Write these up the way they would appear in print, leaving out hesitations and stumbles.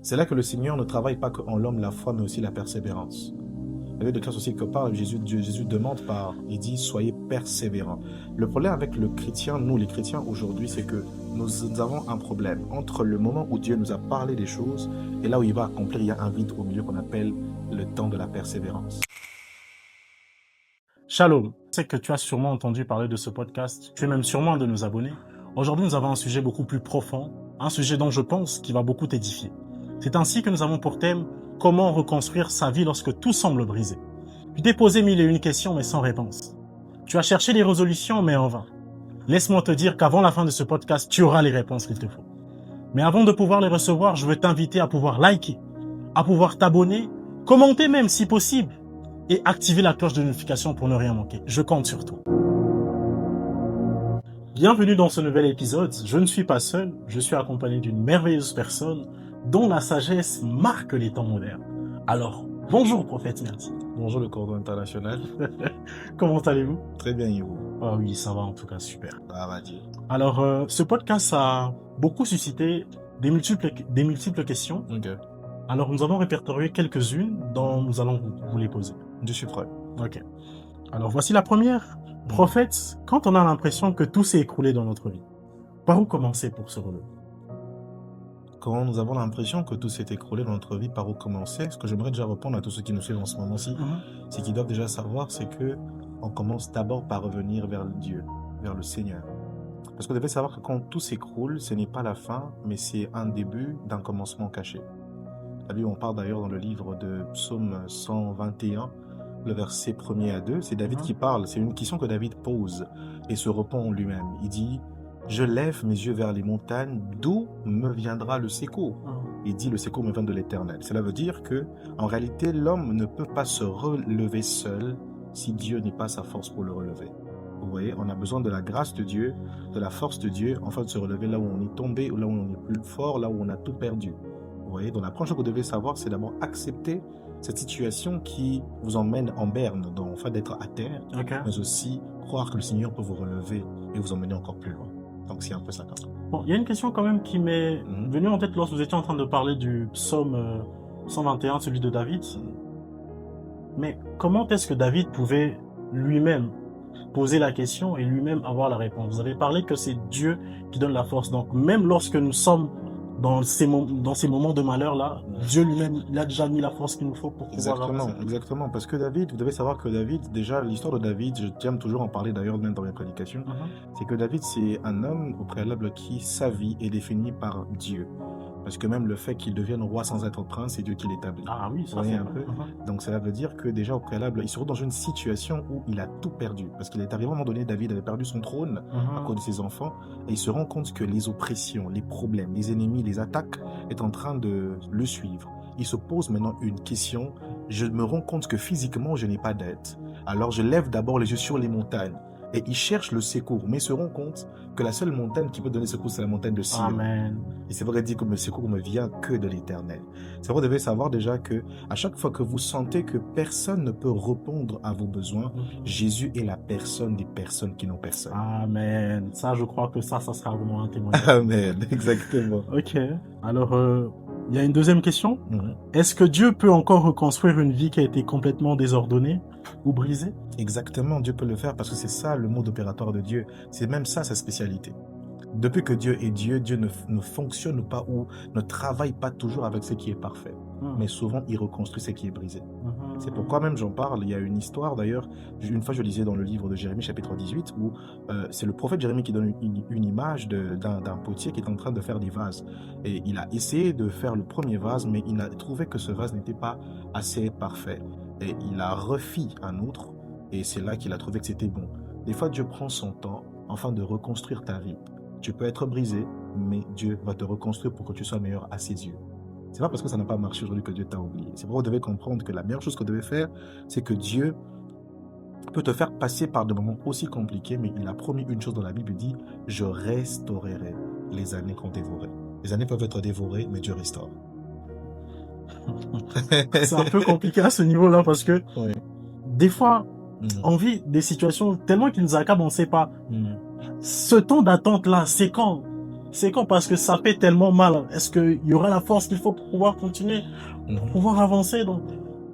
C'est là que le Seigneur ne travaille pas qu'en l'homme la foi, mais aussi la persévérance. Vous de classe aussi que par Jésus demande il dit soyez persévérants. Le problème avec le chrétien, nous les chrétiens aujourd'hui, c'est que nous avons un problème entre le moment où Dieu nous a parlé des choses et là où il va accomplir, il y a un vide au milieu qu'on appelle le temps de la persévérance. Shalom, je sais que tu as sûrement entendu parler de ce podcast, tu es même sûrement un de nos abonnés. Aujourd'hui, nous avons un sujet beaucoup plus profond, un sujet dont je pense qu'il va beaucoup t'édifier. C'est ainsi que nous avons pour thème « Comment reconstruire sa vie lorsque tout semble brisé ?» Tu t'es posé mille et une questions mais sans réponse. Tu as cherché des résolutions mais en vain. Laisse-moi te dire qu'avant la fin de ce podcast, tu auras les réponses qu'il te faut. Mais avant de pouvoir les recevoir, je veux t'inviter à pouvoir liker, à pouvoir t'abonner, commenter même si possible, et activer la cloche de notification pour ne rien manquer. Je compte sur toi. Bienvenue dans ce nouvel épisode. Je ne suis pas seul, je suis accompagné d'une merveilleuse personne dont la sagesse marque les temps modernes. Alors, bonjour prophète Merci. Bonjour le cordon international. Comment allez-vous? Très bien, et vous? Ah oui, ça va en tout cas, super. Ça va dire. Alors, ce podcast a beaucoup suscité des multiples questions. Ok. Alors, nous avons répertorié quelques-unes dont nous allons vous les poser. Je suis prêt. Ok. Alors, voici la première. Prophète, quand on a l'impression que tout s'est écroulé dans notre vie, par où commencer pour se relever? Quand nous avons l'impression que tout s'est écroulé dans notre vie, par où commencer? Ce que j'aimerais déjà répondre à tous ceux qui nous suivent en ce moment-ci, c'est qu'ils doivent déjà savoir, c'est que on commence d'abord par revenir vers Dieu, vers le Seigneur. Parce que vous devez savoir que quand tout s'écroule, ce n'est pas la fin, mais c'est un début d'un commencement caché. La Bible, on parle d'ailleurs dans le livre de Psaume 121, le verset 1er à 2, c'est David qui parle, c'est une question que David pose et se répond lui-même. Il dit « Je lève mes yeux vers les montagnes, d'où me viendra le secours ?» Il dit « Le secours me vient de l'Éternel ». Cela veut dire que, en réalité, l'homme ne peut pas se relever seul si Dieu n'est pas sa force pour le relever. Vous voyez, on a besoin de la grâce de Dieu, de la force de Dieu, afin de se relever là où on est tombé, ou là où on est plus fort, là où on a tout perdu. Vous voyez, donc la première chose que vous devez savoir, c'est d'abord accepter cette situation qui vous emmène en berne, donc en fait d'être à terre, mais aussi croire que le Seigneur peut vous relever et vous emmener encore plus loin. Donc c'est un peu ça. Bon, il y a une question quand même qui m'est venue en tête lorsque vous étiez en train de parler du psaume 121, celui de David. Mais comment est-ce que David pouvait lui-même poser la question et lui-même avoir la réponse? Vous avez parlé que c'est Dieu qui donne la force. Donc même lorsque nous sommes dans ces moments de malheur-là, Dieu lui-même, il a déjà mis la force qu'il nous faut pour pouvoir avancer. Exactement. Parce que David, vous devez savoir que David, déjà, l'histoire de David, je tiens toujours à en parler d'ailleurs même dans mes prédications, c'est que David, c'est un homme au préalable qui, sa vie est définie par Dieu. Parce que même le fait qu'il devienne roi sans être prince, c'est Dieu qui l'établit. Ah oui, ça c'est un peu. Donc cela veut dire que déjà au préalable, il se retrouve dans une situation où il a tout perdu. Parce qu'il est arrivé à un moment donné, David avait perdu son trône à cause de ses enfants. Et il se rend compte que les oppressions, les problèmes, les ennemis, les attaques est en train de le suivre. Il se pose maintenant une question. Je me rends compte que physiquement, je n'ai pas d'aide. Alors je lève d'abord les yeux sur les montagnes. Et il cherche le secours, mais il se rend compte que la seule montagne qui peut donner secours, c'est la montagne de Sion. Amen. Et c'est vrai, il dit que le secours ne vient que de l'Éternel. C'est vrai, vous devez savoir déjà que à chaque fois que vous sentez que personne ne peut répondre à vos besoins, Jésus est la personne des personnes qui n'ont personne. Amen. Ça, je crois que ça sera vraiment un témoignage. Amen, exactement. Ok. Alors, il y a une deuxième question. Est-ce que Dieu peut encore reconstruire une vie qui a été complètement désordonnée ou brisée? Exactement, Dieu peut le faire parce que c'est ça le mode opératoire de Dieu. C'est même ça sa spécialité. Depuis que Dieu est Dieu, Dieu ne fonctionne pas ou ne travaille pas toujours avec ce qui est parfait. Mais souvent, il reconstruit ce qui est brisé. C'est pourquoi même j'en parle. Il y a une histoire d'ailleurs, une fois je lisais dans le livre de Jérémie chapitre 18, où c'est le prophète Jérémie qui donne une image d'un potier qui est en train de faire des vases. Et il a essayé de faire le premier vase, mais il a trouvé que ce vase n'était pas assez parfait. Et il a refait un autre, et c'est là qu'il a trouvé que c'était bon. Des fois, Dieu prend son temps afin de reconstruire ta vie. Tu peux être brisé, mais Dieu va te reconstruire pour que tu sois meilleur à ses yeux. C'est pas parce que ça n'a pas marché aujourd'hui que Dieu t'a oublié. C'est pourquoi vous devez comprendre que la meilleure chose que vous devez faire, c'est que Dieu peut te faire passer par des moments aussi compliqués, mais il a promis une chose dans la Bible, il dit « Je restaurerai les années qu'on dévorait ». Les années peuvent être dévorées, mais Dieu restaure. C'est un peu compliqué à ce niveau-là parce que des fois, on vit des situations tellement qui nous accablent, on ne sait pas. Ce temps d'attente-là, c'est quand? c'est quand? Parce que ça fait tellement mal. Est-ce qu'il y aura la force qu'il faut pour pouvoir continuer, pour pouvoir avancer? Donc,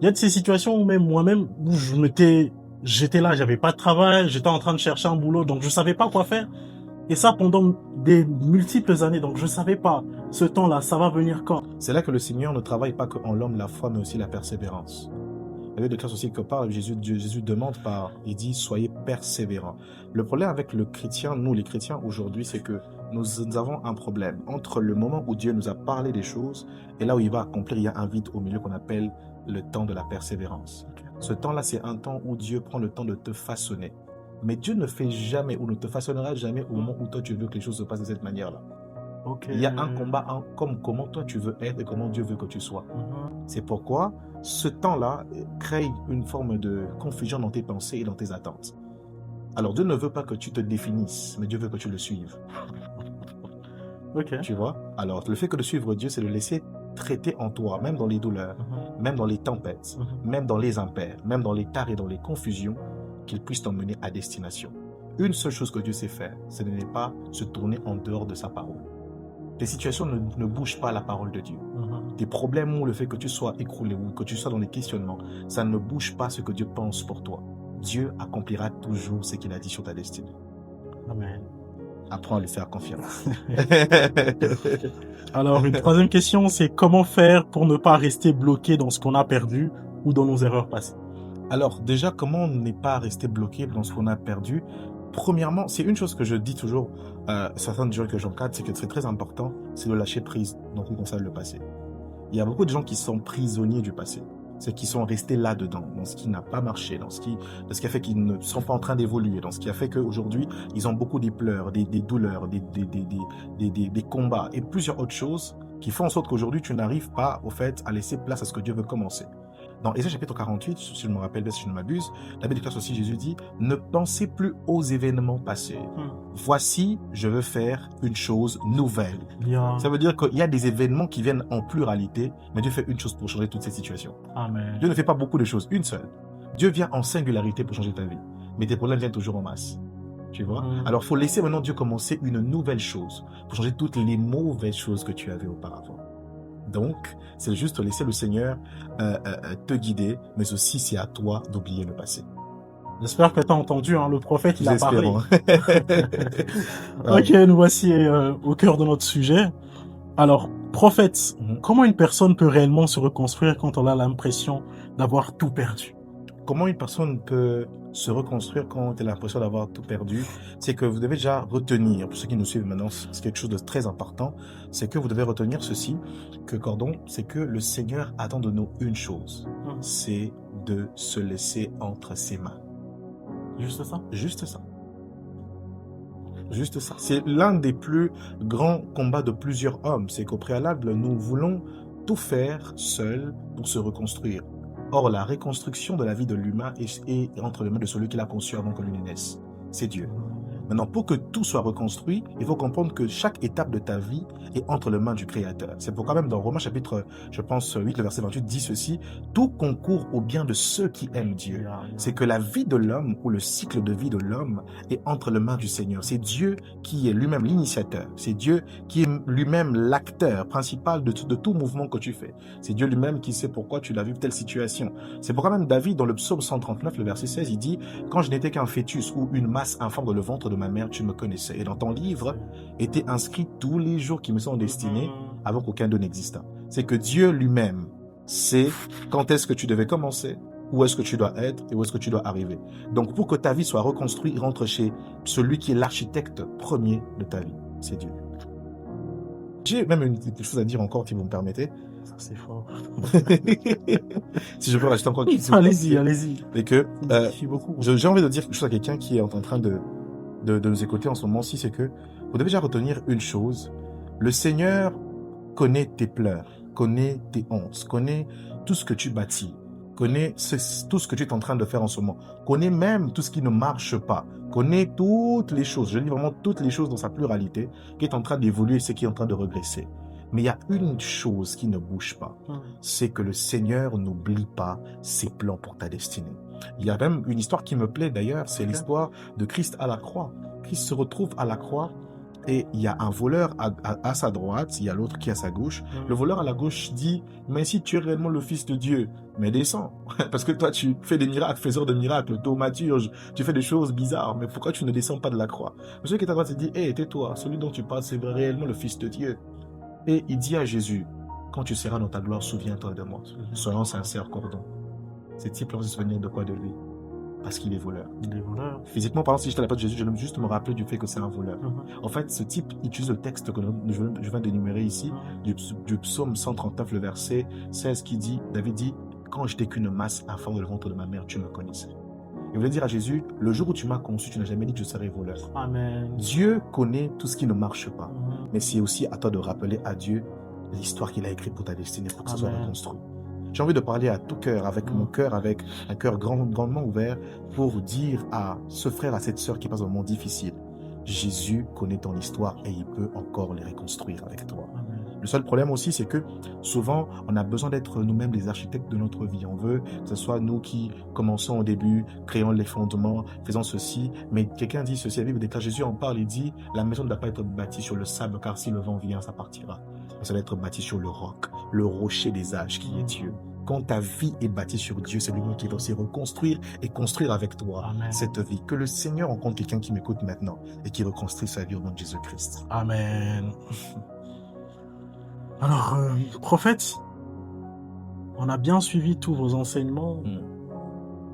il y a de ces situations où même moi-même, où j'étais là, j'avais pas de travail, j'étais en train de chercher un boulot, donc je savais pas quoi faire. Et ça pendant des multiples années, donc je savais pas. Ce temps-là, ça va venir quand? C'est là que le Seigneur ne travaille pas qu'en l'homme la foi, mais aussi la persévérance. Il y a des classes aussi que par Jésus demande il dit soyez persévérants. Le problème avec le chrétien, nous les chrétiens aujourd'hui, c'est que nous avons un problème entre le moment où Dieu nous a parlé des choses et là où il va accomplir, il y a un vide au milieu qu'on appelle le temps de la persévérance. Ce temps-là, c'est un temps où Dieu prend le temps de te façonner. Mais Dieu ne fait jamais ou ne te façonnera jamais au moment où toi tu veux que les choses se passent de cette manière-là. Il y a un combat comme comment toi tu veux être et comment Dieu veut que tu sois. C'est pourquoi ce temps-là crée une forme de confusion dans tes pensées et dans tes attentes. Alors Dieu ne veut pas que tu te définisses, mais Dieu veut que tu le suives. Tu vois? Alors le fait que de suivre Dieu, c'est de laisser traiter en toi, même dans les douleurs, même dans les tempêtes, même dans les impairs, même dans les tares et dans les confusions, qu'il puisse t'emmener à destination. Une seule chose que Dieu sait faire, ce n'est pas se tourner en dehors de sa parole. Tes situations ne bougent pas la parole de Dieu. Tes problèmes ou le fait que tu sois écroulé ou que tu sois dans les questionnements, ça ne bouge pas ce que Dieu pense pour toi. Dieu accomplira toujours ce qu'il a dit sur ta destinée. Amen. Apprends à lui faire confiance. Alors, une troisième question, c'est comment faire pour ne pas rester bloqué dans ce qu'on a perdu ou dans nos erreurs passées? Alors, déjà, comment ne pas rester bloqué dans ce qu'on a perdu? Premièrement, c'est une chose que je dis toujours à certains gens que j'encadre, c'est que c'est très important, c'est de lâcher prise dans tout concerne le passé. Il y a beaucoup de gens qui sont prisonniers du passé. C'est qui sont restés là-dedans, dans ce qui n'a pas marché, dans ce qui a fait qu'ils ne sont pas en train d'évoluer, dans ce qui a fait qu'aujourd'hui, ils ont beaucoup des pleurs, des douleurs, des combats et plusieurs autres choses qui font en sorte qu'aujourd'hui, tu n'arrives pas, au fait, à laisser place à ce que Dieu veut commencer. Dans Ésaïe chapitre 48, si je me rappelle bien, si je ne m'abuse, la Bible déclare aussi, Jésus dit, ne pensez plus aux événements passés. Voici, je veux faire une chose nouvelle. Ça veut dire qu'il y a des événements qui viennent en pluralité, mais Dieu fait une chose pour changer toute cette situation. Amen. Dieu ne fait pas beaucoup de choses, une seule. Dieu vient en singularité pour changer ta vie, mais tes problèmes viennent toujours en masse. Tu vois? Alors, il faut laisser maintenant Dieu commencer une nouvelle chose pour changer toutes les mauvaises choses que tu avais auparavant. Donc, c'est juste laisser le Seigneur te guider, mais aussi c'est à toi d'oublier le passé. J'espère que tu as entendu, hein, le prophète, il a parlé. Ok, nous voici au cœur de notre sujet. Alors, prophète, comment une personne peut réellement se reconstruire quand on a l'impression d'avoir tout perdu? Comment une personne peut se reconstruire quand elle a l'impression d'avoir tout perdu? C'est que vous devez déjà retenir, pour ceux qui nous suivent maintenant, c'est quelque chose de très important, c'est que vous devez retenir ceci, c'est que le Seigneur attend de nous une chose, c'est de se laisser entre ses mains. Juste ça? Juste ça. Juste ça. C'est l'un des plus grands combats de plusieurs hommes, c'est qu'au préalable, nous voulons tout faire seul pour se reconstruire. Or, la reconstruction de la vie de l'humain est entre les mains de celui qui l'a conçu avant que lui ne naisse. C'est Dieu. Maintenant, pour que tout soit reconstruit, il faut comprendre que chaque étape de ta vie est entre les mains du Créateur. C'est pourquoi même dans Romains chapitre, je pense, 8, le verset 28 dit ceci, « Tout concourt au bien de ceux qui aiment Dieu. » C'est que la vie de l'homme ou le cycle de vie de l'homme est entre les mains du Seigneur. C'est Dieu qui est lui-même l'initiateur. C'est Dieu qui est lui-même l'acteur principal de tout mouvement que tu fais. C'est Dieu lui-même qui sait pourquoi tu l'as vu telle situation. C'est pourquoi même David, dans le psaume 139, le verset 16, il dit, « Quand je n'étais qu'un fœtus ou une masse informe dans le ventre de ma mère, tu me connaissais. Et dans ton livre étaient inscrits tous les jours qui me sont destinés avant qu'aucun d'eux n'existât. » C'est que Dieu lui-même sait quand est-ce que tu devais commencer, où est-ce que tu dois être et où est-ce que tu dois arriver. Donc, pour que ta vie soit reconstruite, rentre chez celui qui est l'architecte premier de ta vie. C'est Dieu. J'ai même une chose à dire encore, si vous me permettez. Ça, c'est fort. Si je peux rajouter encore quelque chose. Allez-y. Mais que, beaucoup. j'ai envie de dire quelque chose à quelqu'un qui est en train de nous écouter en ce moment-ci, c'est que vous devez déjà retenir une chose. Le Seigneur connaît tes pleurs, connaît tes hontes, connaît tout ce que tu bâtis, connaît tout ce que tu es en train de faire en ce moment, connaît même tout ce qui ne marche pas, connaît toutes les choses, je dis vraiment toutes les choses dans sa pluralité, qui est en train d'évoluer et ce qui est en train de regresser. Mais il y a une chose qui ne bouge pas, c'est que le Seigneur n'oublie pas ses plans pour ta destinée. Il y a même une histoire qui me plaît d'ailleurs, c'est l'histoire de Christ à la croix. Christ se retrouve à la croix Et il y a un voleur à sa droite, il y a l'autre qui est à sa gauche. Le voleur à la gauche dit, mais si tu es réellement le Fils de Dieu, mais descends. Parce que toi, tu fais des miracles, faiseur de miracles, thaumaturge, tu fais des choses bizarres, mais pourquoi tu ne descends pas de la croix? Celui qui est à droite, il dit, hé, tais-toi, celui dont tu parles, c'est réellement le Fils de Dieu. Et il dit à Jésus, quand tu seras dans ta gloire, souviens-toi de moi. Soyons sincères, cordon. Ces types vont se souvenir de quoi de lui? Parce qu'il est voleur. Il est voleur. Physiquement parlant, si j'étais à la place de Jésus, je vais juste me rappeler du fait que c'est un voleur. En fait, ce type utilise le texte que je viens d'énumérer ici, du psaume 139, le verset 16, qui dit, David dit, quand j'étais qu'une masse informe de le ventre de ma mère, tu me connaissais. Il voulait dire à Jésus, le jour où tu m'as conçu, tu n'as jamais dit que je serais voleur. Amen. Dieu connaît tout ce qui ne marche pas. Mais c'est aussi à toi de rappeler à Dieu l'histoire qu'il a écrite pour ta destinée, pour que ça soit reconstruit. J'ai envie de parler à tout cœur, avec mon cœur, avec un cœur grandement ouvert, pour dire à ce frère, à cette sœur qui passe un moment difficile, Jésus connaît ton histoire et il peut encore les reconstruire avec toi. Amen. Le seul problème aussi, c'est que souvent, on a besoin d'être nous-mêmes les architectes de notre vie. On veut que ce soit nous qui commençons au début, créons les fondements, faisons ceci. Mais quelqu'un dit ceci, la Bible déclare, Jésus en parle, il dit, la maison ne doit pas être bâtie sur le sable, car si le vent vient, ça partira. Ça doit être bâti sur le roc, le rocher des âges qui est Dieu. Quand ta vie est bâtie sur Dieu, c'est lui qui va aussi reconstruire et construire avec toi cette vie. Que le Seigneur rencontre quelqu'un qui m'écoute maintenant et qui reconstruit sa vie au nom de Jésus-Christ. Amen. Alors, prophète, on a bien suivi tous vos enseignements.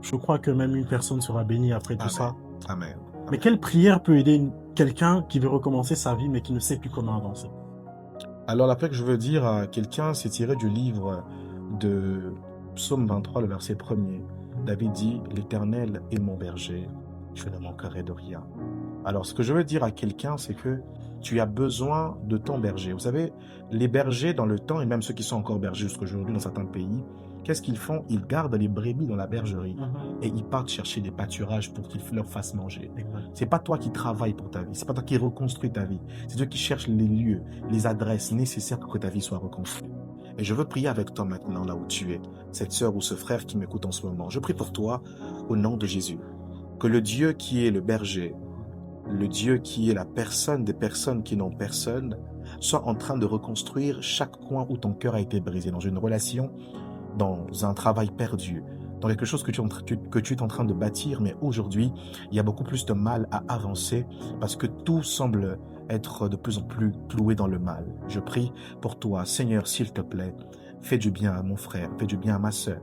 Je crois que même une personne sera bénie après tout ça. Amen. Mais quelle prière peut aider quelqu'un qui veut recommencer sa vie mais qui ne sait plus comment avancer? Alors, la prière que je veux dire à quelqu'un, c'est tiré du livre de Psaume 23, le verset 1er. David dit, l'Éternel est mon berger, je ne manquerai de rien. Alors, ce que je veux dire à quelqu'un, c'est que tu as besoin de ton berger. Vous savez, les bergers dans le temps, et même ceux qui sont encore bergers jusqu'aujourd'hui dans certains pays, qu'est-ce qu'ils font? Ils gardent les brebis dans la bergerie et ils partent chercher des pâturages pour qu'ils leur fassent manger. C'est pas toi qui travailles pour ta vie, c'est pas toi qui reconstruis ta vie, c'est toi qui cherches les lieux, les adresses nécessaires pour que ta vie soit reconstruite. Et je veux prier avec toi maintenant, là où tu es, cette sœur ou ce frère qui m'écoute en ce moment. Je prie pour toi, au nom de Jésus, que le Dieu qui est le berger, le Dieu qui est la personne des personnes qui n'ont personne, soit en train de reconstruire chaque coin où ton cœur a été brisé, dans une relation, dans un travail perdu, dans quelque chose que tu es en train de bâtir, mais aujourd'hui, il y a beaucoup plus de mal à avancer parce que tout semble être de plus en plus cloué dans le mal. Je prie pour toi, Seigneur, s'il te plaît, fais du bien à mon frère, fais du bien à ma sœur.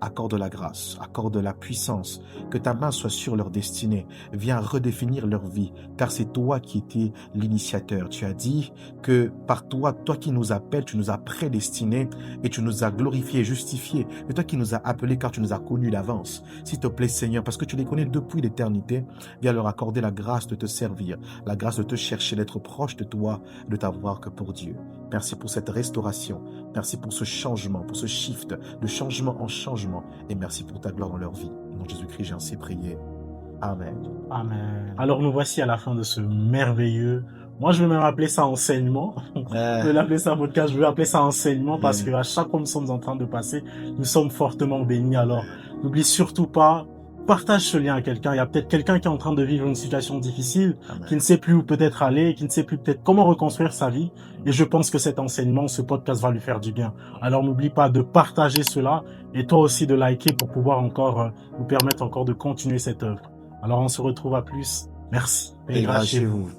Accorde la grâce, accorde la puissance, que ta main soit sur leur destinée. Viens redéfinir leur vie, car c'est toi qui étais l'initiateur. Tu as dit que par toi, toi qui nous appelles, tu nous as prédestinés et tu nous as glorifiés et justifiés. C'est toi qui nous as appelés, car tu nous as connus d'avance. S'il te plaît, Seigneur, parce que tu les connais depuis l'éternité, viens leur accorder la grâce de te servir, la grâce de te chercher, d'être proche de toi, de t'avoir que pour Dieu. Merci pour cette restauration. Merci pour ce changement, pour ce shift, de changement en changement. Et merci pour ta gloire dans leur vie. Au nom de Jésus-Christ, j'ai ainsi prié. Amen. Amen. Alors nous voici à la fin de ce merveilleux... Moi, je vais même appeler ça enseignement. Je vais l'appeler ça podcast, je vais appeler ça enseignement parce que à chaque fois que nous sommes en train de passer, nous sommes fortement bénis. Alors, n'oublie surtout pas, partage ce lien à quelqu'un. Il y a peut-être quelqu'un qui est en train de vivre une situation difficile, qui ne sait plus où peut-être aller, qui ne sait plus peut-être comment reconstruire sa vie. Et je pense que cet enseignement, ce podcast va lui faire du bien. Alors n'oublie pas de partager cela et toi aussi de liker pour pouvoir encore nous permettre encore de continuer cette œuvre. Alors on se retrouve à plus. Merci. Et grâce chez vous.